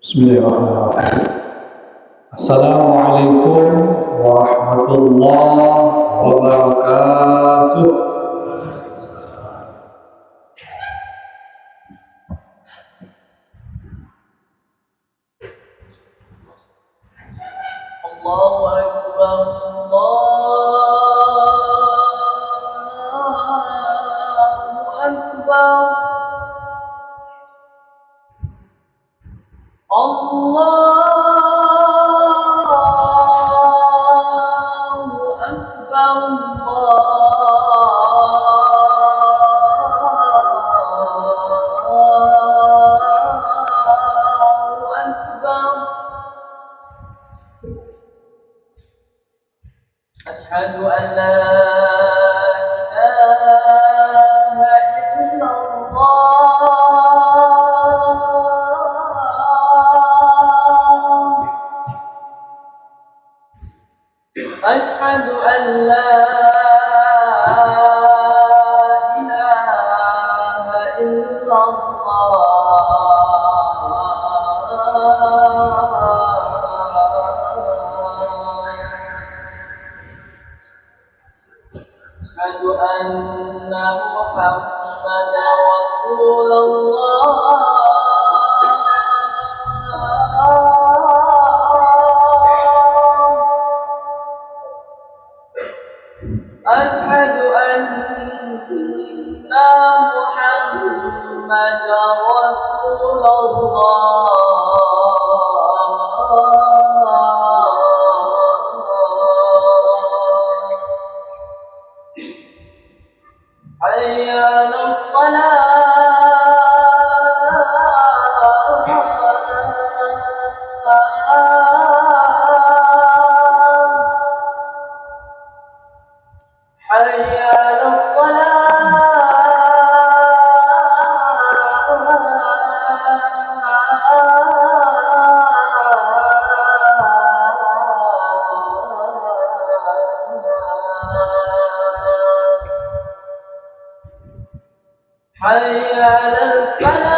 Bismillahirrahmanirrahim. Assalamualaikum warahmatullahi wabarakatuh. Allahu Akbar, Allahu Akbar, Allahu Akbar, Allahu Akbar. Asyhadu an la ilaha illallah. Asyhadu an la ilaha illallah. Asyhadu anna Muhammadar Rasulullah. Asyhadu anna Muhammadar Rasulullah. Hayya 'alas salah. Hayya 'alas salah. Hayya 'alal falah.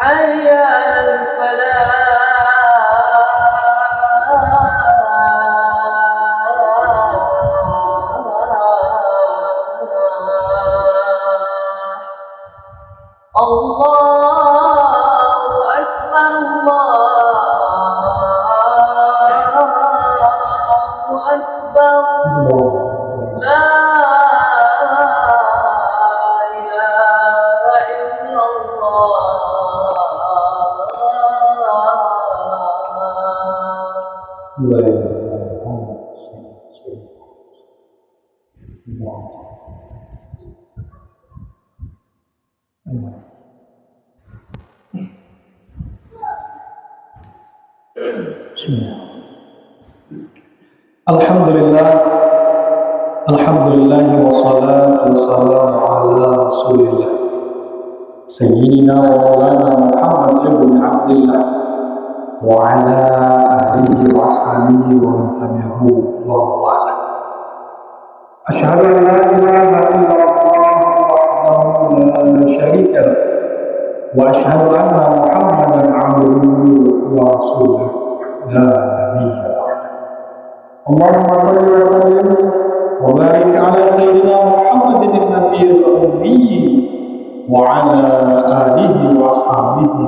Hayya 'alal falah. Allahu Akbar, Allahu Akbar. La ilaha illallah. Bismillah. Alhamdulillah wassalatu wassalamu ala Rasulillah Sayyidina wa maulana Muhammad ibn Abdullah wa ala alihi wa ashabihi wa man tabi'ahu wa wala. Asyhadu an la ilaha illallah wahdahu la syarika lah wa asyhadu anna Muhammadan 'abduhu wa rasuluh la nabiyya ba'da. Allahumma shalli wa sallim wa barik ala sayyidina Muhammadin an-nabiyil ummi wa ala alihi wa ashabihi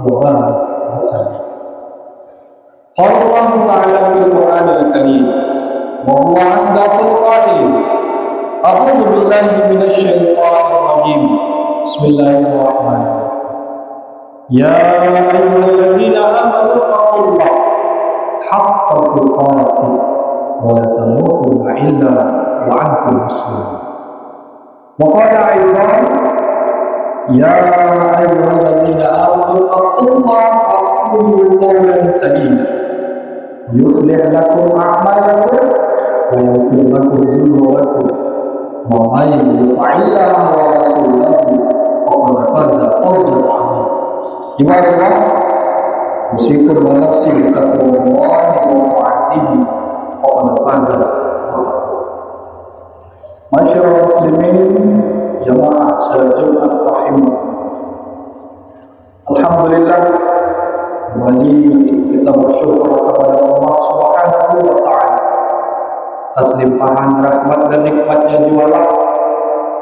wa barik wa sallim. Qala Allah ta'ala fil Qur'anil Karim wa huwa asdaqul qa'ilin. A'udzu billahi minasy syaithanir rajim. Bismillahirrahmanirrahim. Ya ayyuhalladzina amanu taqullaha haqqa tuqatih wa la tamutunna illa wa antum muslimun. Wa qala aidan ya ayyuhalladzina amanu taqullaha wa qulu qawlan sadida yuslih lakum a'malakum wa yaghfir lakum dhunubakum wa may yuti'illaha wa rasulahu faqad faza fawzan 'azima. Ibadallah, usikum wa nafsi bittaqwallah kita bersyukur kepada Allah Subhanahu wa Ta'ala atas limpahan rahmat dan nikmatnya jualah,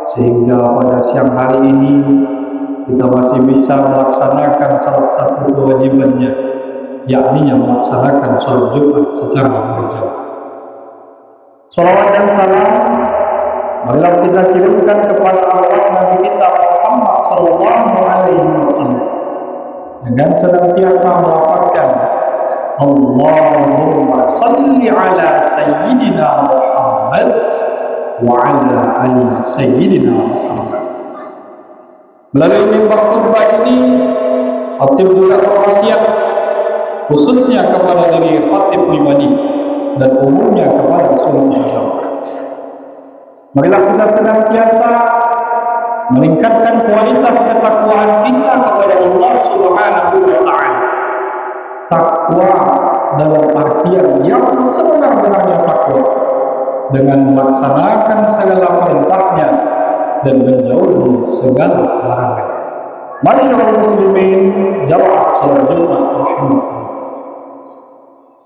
sehingga pada siang hari ini kita masih bisa melaksanakan salah satu kewajibannya, yakni melaksanakan sholat Jumat secara berjamaah. Salawat dan salam marilah kita kirimkan kepada Allah Nabi kita Muhammad sallallahu alaihi wasallam dengan senantiasa melafazkan Allahumma salli ala sayyidina Muhammad wa ala ali sayyidina Muhammad. Melalui mimbar khutbah ini, khatib juga berwasiat khususnya kepada diri khatib pribadi dan umumnya kepada seluruh masyarakat. Marilah kita senantiasa meningkatkan kualitas ketakwaan kita kepada Allah Subhanahu wa Ta'ala. Takwa dalam artian yang sebenar-benarnya takwa, dengan melaksanakan segala perintahnya dan menjauhi segala larangan. Masyaallah muslimin, jamaah salat Jumat rahimakumullah.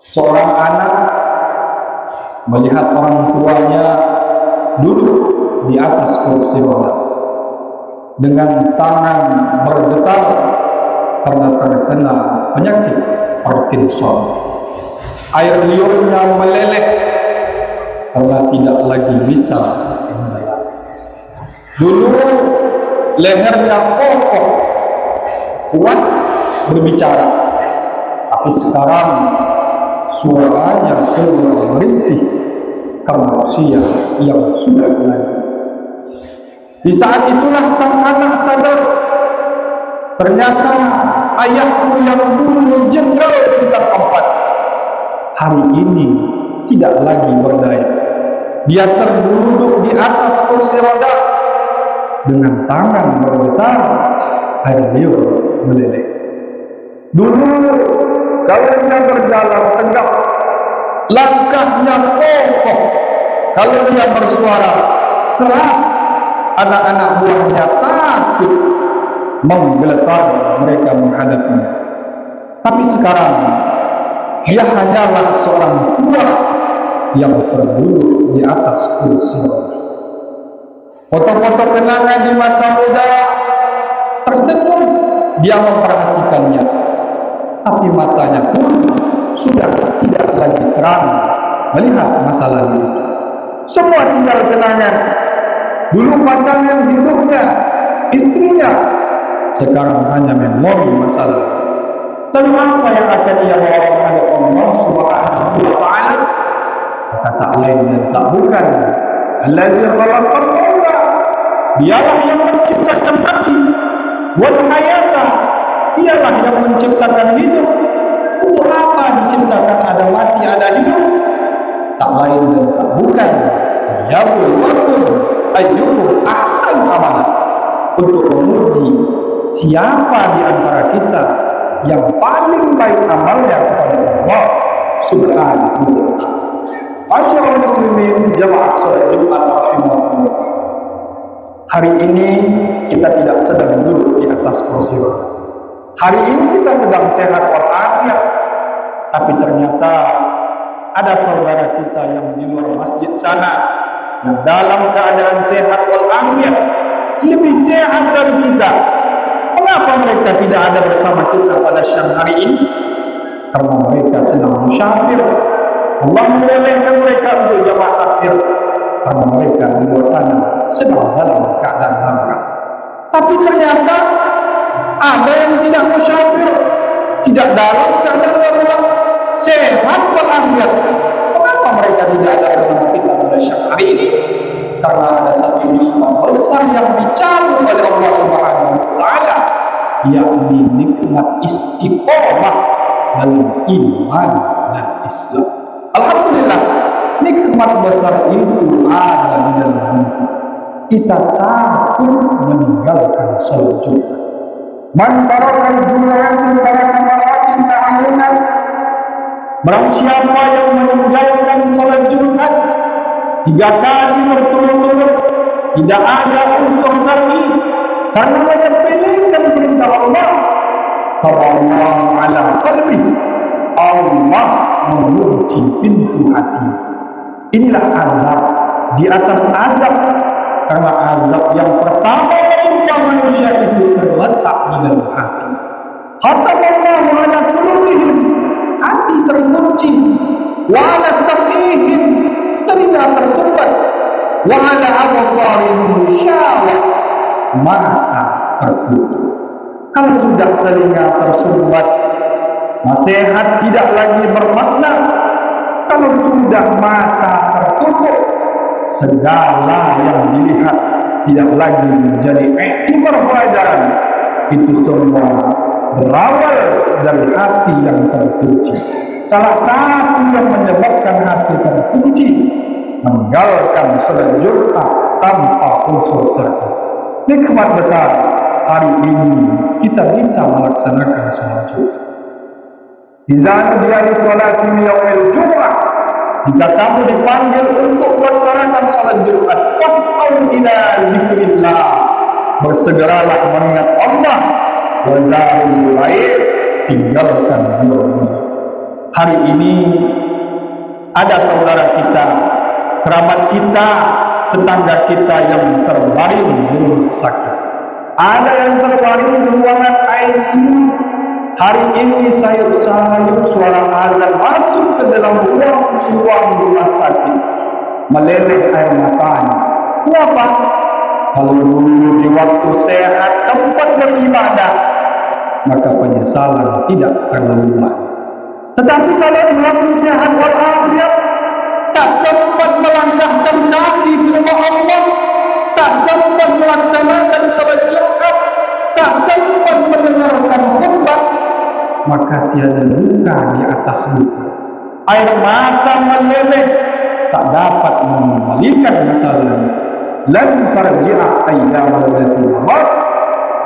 Seorang anak melihat orang tuanya duduk di atas kursi roda dengan tangan bergetar karena terkena penyakit Parkinson. Air liurnya meleleh karena tidak lagi bisa berjalan. Dulu lehernya kokoh, kuat berbicara, tapi sekarang suaranya keluar merintih karena usia yang sudah lanjut. Di saat itulah sang anak sadar, ternyata ayahku yang dulu jenderal bintang 4 hari ini tidak lagi berdaya. Dia terduduk di atas kursi roda dengan tangan bergetar, air liur meleleh. Dulu kalau dia berjalan tegak, langkahnya kokoh. Kalau dia bersuara keras, anak-anak buahnya takut, menggeletar mereka menghadapinya. Tapi sekarang dia hanyalah seorang tua yang terduduk di atas kursi roda. Foto-foto kenangan di masa muda, tersenyum dia memperhatikannya, tapi matanya pun sudah tidak lagi terang melihat masa lalu itu. Semua tinggal kenangan. Dulu pasangan hidupnya, istrinya, sekarang hanya memori masa lalu. Lalu apa yang akan ia bawa oleh Allah Subhanahu wa Ta'ala? Kata tak lain dan tak bukan, Allazi khalaqal mauta, dialah yang menciptakan mati, wal hayata, dialah yang menciptakan hidup. Untuk apa diciptakan ada mati ada hidup? Tak lain dan tak bukan, yabluwakum ayyukum ahsanu amalan, untuk menguji siapa di antara kita yang paling baik amalnya kepada Allah Subhanahu wa Ta'ala. Masyaallah muslimin, jamaah salat Jumat rahimakumullah. Hari ini kita tidak sedang duduk di atas kursi roda. Hari ini kita sedang sehat walafiat, tapi ternyata ada saudara kita yang di luar masjid sana yang dalam keadaan sehat walafiat, lebih sehat dari kita. Kenapa mereka tidak ada bersama kita pada siang hari ini? Karena mereka sedang musyafir. Allah membolehkan mereka untuk jamaah takhir karena mereka di luar sana sedang dalam keadaan langka. Tapi ternyata ada yang tidak musyafir, tidak dalam keadaan langka, sehat walafiat. Kenapa mereka tidak ada bersama kita pada siang hari ini? Karena ada satu nikmat besar yang dicabut oleh Allah Subhanahu wa Ta'ala, yakni nikmat istiqomah dalam iman dan Islam. Alhamdulillah, nikmat besar itu ada di dalam diri kita. Kita takut meninggalkan salat Jumat. Man tarakal jumu'ata salasa maratin ta'awunan, barang siapa yang meninggalkan salat Jumat 3 kali berturut-turut, tidak ada unsur syar'i, karena menyepelekan perintah Allah, taballahu ala qalbi, Allah mengunci pintu hati. Inilah azab di atas azab, karena azab yang pertama menimpa manusia itu terletak di dalam hati. Khatamallahu ala qulubihim, hati terkunci, wa ala sam'ihim, telinga tersumbat, wa ala absarihim ghishawa, mata tertutup. Kalau sudah telinga tersumbat, nasihat tidak lagi bermakna. Kalau sudah mata tertutup, segala yang dilihat tidak lagi menjadi iktibar pelajaran. Itu semua berawal dari hati yang terkunci. Salah satu yang menyebabkan hati terkunci, meninggalkan salat Jumat tanpa unsur syar'i. Nikmat besar hari ini kita bisa melaksanakan salat Jumat. Idza nudiya lis-salati min yaumil Jumat, jika kamu dipanggil untuk melaksanakan salat Jumat, fas'au ila zikrillah, bersegeralah mengingat Allah, wa zarul bait, tinggalkan jual. Hari ini ada saudara kita, kerabat kita, tetangga kita yang terbaring di rumah sakit. Ada yang terbaring di ruangan ICU. Hari ini sayup-sayup suara azan masuk ke dalam ruang rumah sakit, meleleh air matanya. Kenapa? Kalau dulu di waktu sehat sempat beribadah, maka penyesalan tidak terlalu banyak. Tetapi kalau di waktu sehat walafiat, tak sempat melangkahkan kaki ke rumah Allah, tak sempat melaksanakan salat Jumat, tak sempat mendengarkan khutbah, maka tiada luka di atas luka. Air mata meleleh, tak dapat mengembalikan masalah. Lan tarji'a ayyamul lati madat,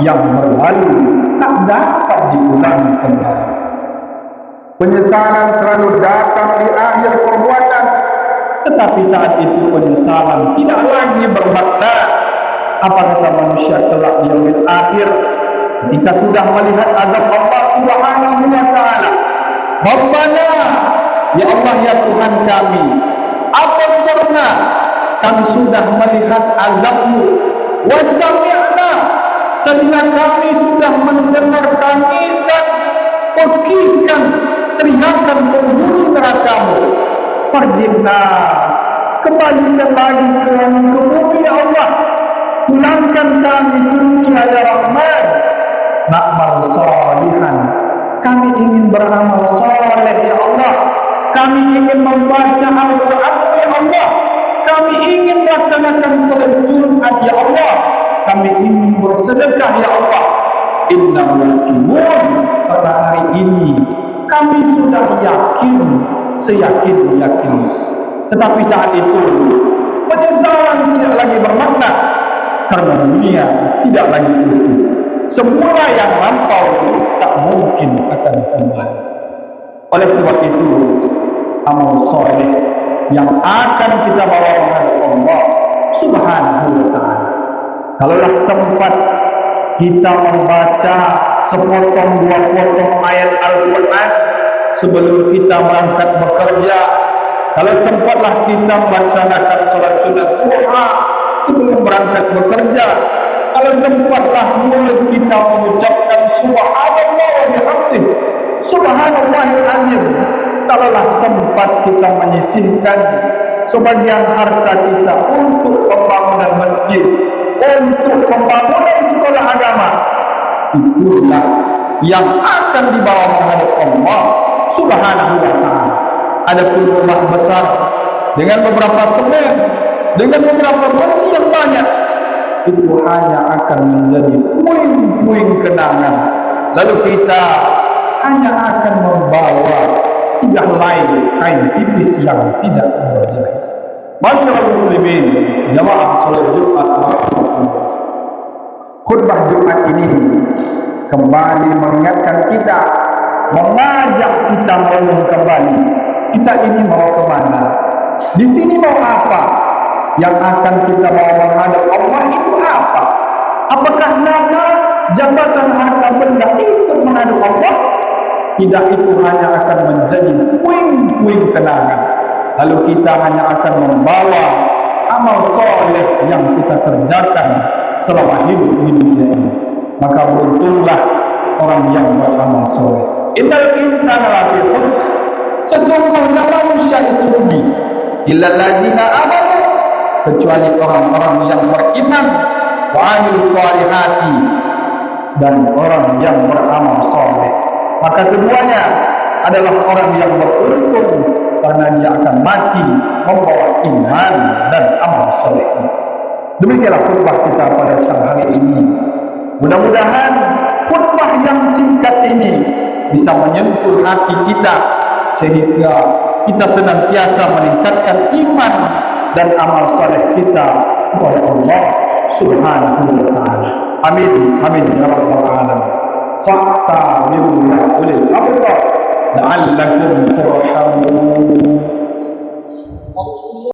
yang berlalu tak dapat diulangi kembali. Penyesalan selalu datang di akhir perbuatan, tetapi saat itu penyesalan tidak lagi bermakna. Apa kata manusia kelak di yaumil akhir, ketika sudah melihat azab Allah Subhanahu wa ta'ala? Rabbana, ya Allah ya Tuhan kami, absarna, kami sudah melihat azab-Mu, wa sami'na, telinga kami sudah mendengar tangisan, pekikan, teriakan penghuni neraka-Mu. Farjinna, kembalikan lagi kami ke bumi ya Allah, pulangkan kami ke dunia ya Rahman. Na'mal salihan, kami ingin beramal saleh ya Allah, kami ingin membaca Al-Quran ya Allah, kami ingin melaksanakan salat Jumat ya Allah, kami ingin bersedekah ya Allah. Inna muqimun, pada hari ini kami sudah yakin, seyakin-yakin. Tetapi saat itu penyesalan tidak lagi bermakna, karena dunia tidak lagi utuh. Semua yang lampau tak mungkin akan kembali. Oleh sebab itu, amal soleh yang akan kita bawa menghadap Allah Subhanahu wa ta'ala, kalaulah sempat kita membaca sepotong dua potong ayat Al-Quran sebelum kita berangkat bekerja, kalau sempatlah kita melaksanakan salat sunat duha sebelum berangkat bekerja, kalau sempatlah mulut kita mengucapkan subhanallah wa bihamdihi, subhanallahil azim, kalaulah sempat kita menyisihkan sebagian harta kita untuk pembangunan masjid, untuk pembangunan sekolah agama, itulah yang akan dibawa menghadap Allah Subhanahu wa ta'ala. Adapun rumah besar dengan beberapa semen, dengan beberapa besi yang banyak, itu hanya akan menjadi puing-puing kenangan. Lalu kita hanya akan membawa 3 helai kain tipis yang tidak berjahit. Masyaallah muslimin, jamaah salat Jumat. Khutbah Jumat ini kembali mengingatkan kita, mengajak kita merenung kembali. Kita ini mau kemana? Di sini mau apa? Yang akan kita bawa menghadap Allah itu apa? Apakah nama, jabatan, harta benda ikut menghadap Allah? Tidak, itu hanya akan menjadi kenangan. Lalu kita hanya akan membawa amal soleh yang kita kerjakan selama hidup di dunia ini. Maka beruntunglah orang yang beramal soleh. Innal insana lafi khusr. Sesungguhnya manusia itu rugi. Illal ladzina amanu, kecuali orang-orang yang beriman, wa amilus shalihati, dan orang yang beramal soleh. Maka keduanya adalah orang yang beruntung, karena dia akan mati membawa iman dan amal soleh. Demikianlah khutbah kita pada siang hari ini. Mudah-mudahan khutbah yang singkat ini bisa menyentuh hati kita, sehingga kita senantiasa meningkatkan iman dan amal soleh kita kepada Allah Subhanahu wa ta'ala. Amin, amin ya rabbal alamin. Fa'tabiru ya ulil absar la'allakum turhamun.